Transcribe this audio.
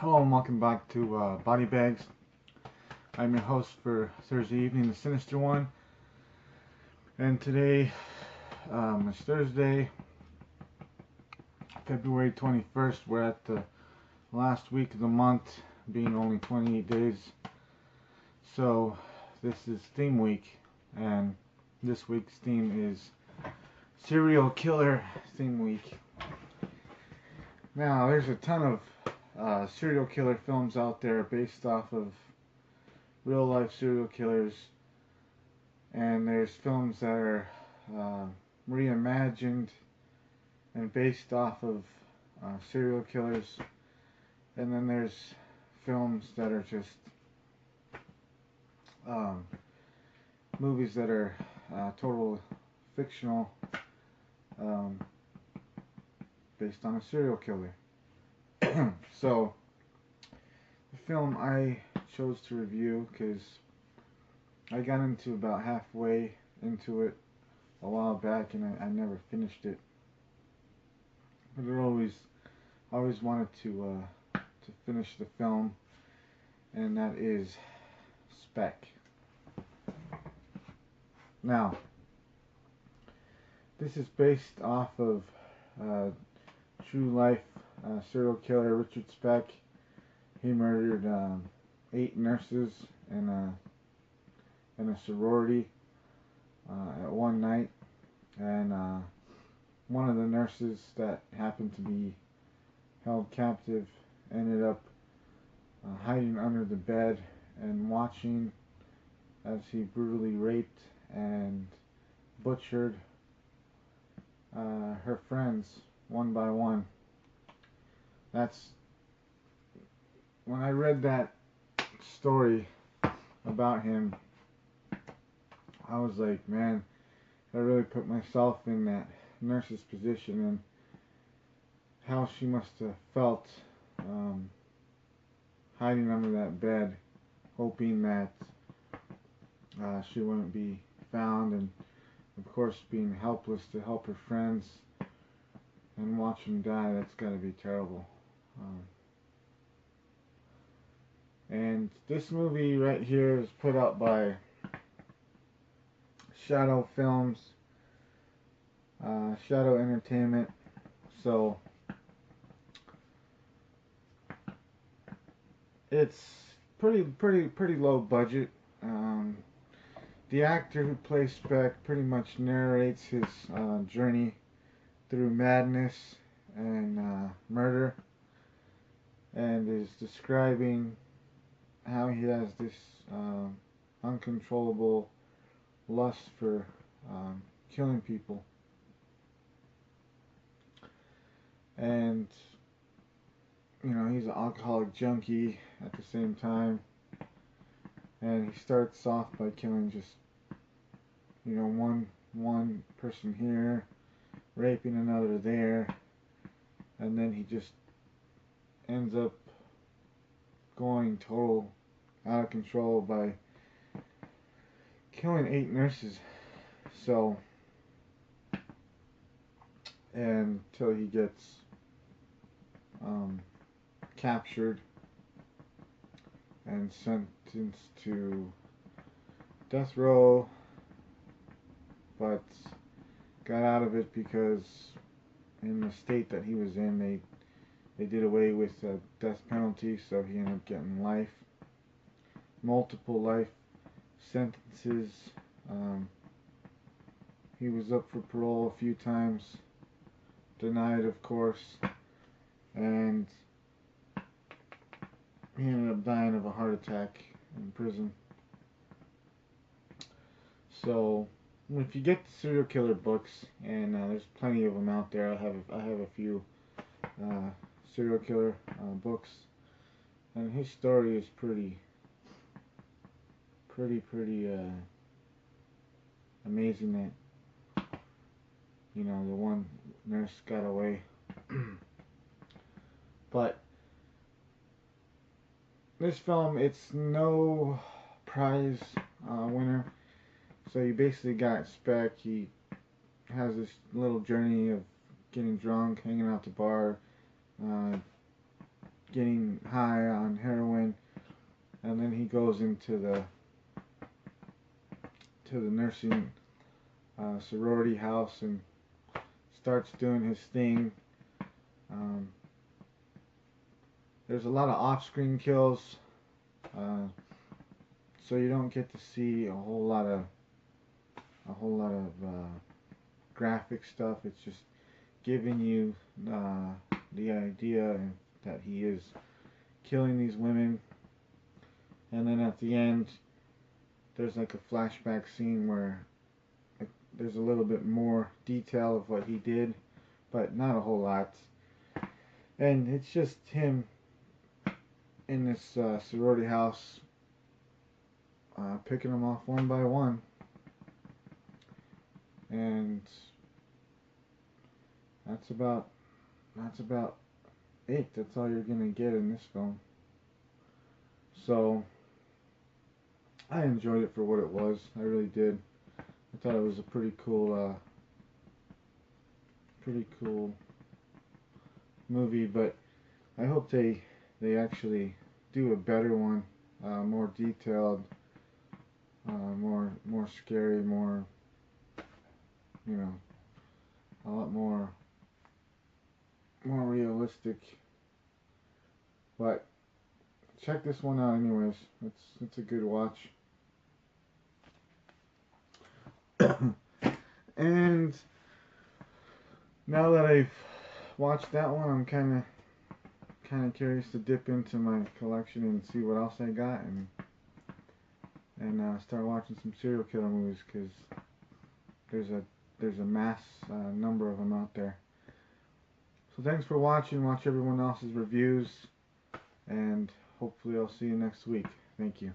Hello and welcome back to Body Bags. I'm your host for Thursday evening, the Sinister one. And today is Thursday, February 21st. We're at the last week of the month, being only 28 days. So this is theme week, and this week's theme is serial killer theme week. Now, there's a ton of serial killer films out there based off of real life serial killers, and there's films that are reimagined and based off of serial killers, and then there's films that are just movies that are total fictional, based on a serial killer. So, the film I chose to review, because I got into about halfway into it a while back and I never finished it. But I always wanted to finish the film, and that is Speck. Now, this is based off of true life serial killer Richard Speck. He murdered 8 nurses in a sorority at one night, and one of the nurses that happened to be held captive ended up hiding under the bed and watching as he brutally raped and butchered her friends one by one. When I read that story about him, I was like, man, I really put myself in that nurse's position and how she must have felt hiding under that bed, hoping that she wouldn't be found, and of course being helpless to help her friends and watch them die. That's got to be terrible. And this movie right here is put out by Shadow Films, Shadow Entertainment. So it's pretty low budget. The actor who plays Speck pretty much narrates his journey through madness and murder, and is describing how he has this uncontrollable lust for killing people. And, you know, he's an alcoholic junkie at the same time. And he starts off by killing just, you know, one person here, raping another there, and then he just ends up going total out of control by killing 8 nurses. So, until he gets captured and sentenced to death row, but got out of it because in the state that he was in, they did away with the death penalty, so he ended up getting life, multiple life sentences. He was up for parole a few times, denied of course, and he ended up dying of a heart attack in prison. So, if you get the serial killer books, and there's plenty of them out there, I have a few serial killer books, and his story is pretty amazing that, you know, the one nurse got away. But this film, it's no prize winner. So you basically got Speck. He has this little journey of getting drunk, hanging out at the bar, getting high on heroin, and then he goes into the nursing sorority house and starts doing his thing. Um, there's a lot of off-screen kills, so you don't get to see a whole lot of graphic stuff. It's just giving you the idea that he is killing these women, and then at the end there's like a flashback scene where there's a little bit more detail of what he did, but not a whole lot. And it's just him in this sorority house, picking them off one by one, and that's about it. That's all you're gonna get in this film. So I enjoyed it for what it was. I really did. I thought it was a pretty cool movie, but I hope they actually do a better one, more detailed, more scary, more, you know, a lot more realistic. But check this one out anyways. It's a good watch. And now that I've watched that one, I'm kind of curious to dip into my collection and see what else I got, and start watching some serial killer movies, because there's a mass number of them out there. So thanks for watching. Watch everyone else's reviews, and hopefully I'll see you next week. Thank you.